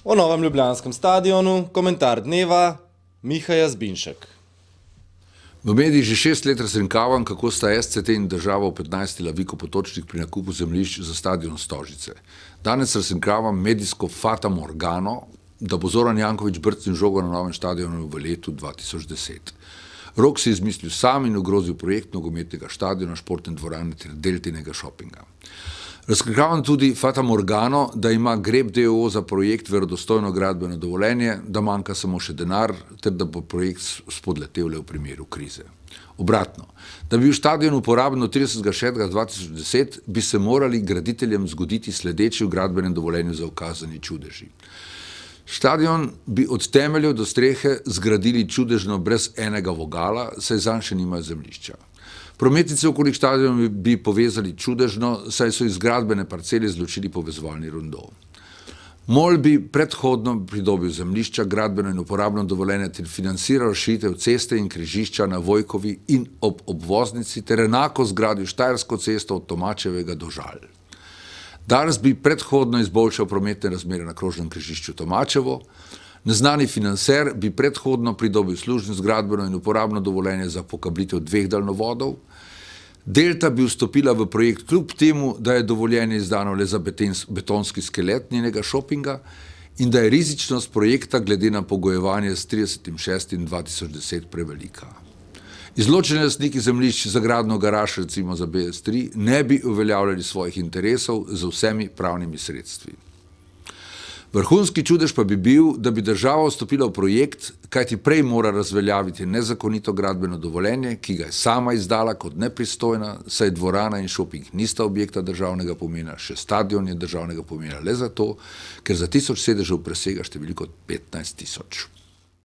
O novem ljubljanskem stadionu, komentar dneva, Miha Jazbinšek. V medijih že 6 let razrinkavam, kako sta SCT in država v 15. Laviko Potočnik pri nakupu zemljišč za stadion Stožice. Danes razrinkavam medijsko Fata Morgano, da bo Zoran Janković brcnil žogo na novem stadionu v letu 2010. Rok si izmislil sam in ogrozil projekt nogometnega stadiona, športne dvorane ter deltinega šopinga. Razkrinkam tudi Fata Morgano, da ima Grep d.o.o. za projekt verodostojno gradbeno dovoljenje, da manjka samo še denar, ter da bo projekt spodletel le v primeru krize. Obratno, da bi bil stadion uporaben od 30.6.2010, bi se morali graditeljem zgoditi sledeči v gradbenem dovoljenju za ukazani čudeži. Stadion bi od temeljev do strehe zgradili čudežno brez enega vogala, saj zanj še nimajo zemljišča. Prometnice okoli stadiona bi povezali čudežno, saj so iz gradbene parcele izločili povezovalni rondo. MOL bi predhodno pridobil zemljišča, gradbeno in uporabno dovoljenje ter financiral širitev ceste in križišča na Vojkovi in ob obvoznici ter enako zgradil Štajersko cesto od Tomačevega do Žal. Dars bi predhodno izboljšal prometne razmere na krožnem križišču Tomačevo, neznani financer bi predhodno pridobil služnost, gradbeno in uporabno dovoljenje za pokablitev 2 daljnovodov, Delta bi vstopila v projekt kljub temu, da je dovoljenje izdano le za betonski skelet njenega šopinga in da je rizičnost projekta glede na pogojevanje s 30.6.2010 prevelika. Izločeni lastniki zemljišč za gradnjo garaž, recimo za BS3, ne bi uveljavljali svojih interesov z vsemi pravnimi sredstvi. Vrhunski čudež pa bi bil, da bi država vstopila v projekt, kajti prej mora razveljaviti nezakonito gradbeno dovoljenje, ki ga je sama izdala kot nepristojna, saj dvorana in šoping nista objekta državnega pomena, še stadion je državnega pomena le zato, ker za 1000 sedežev presega številko 15 000.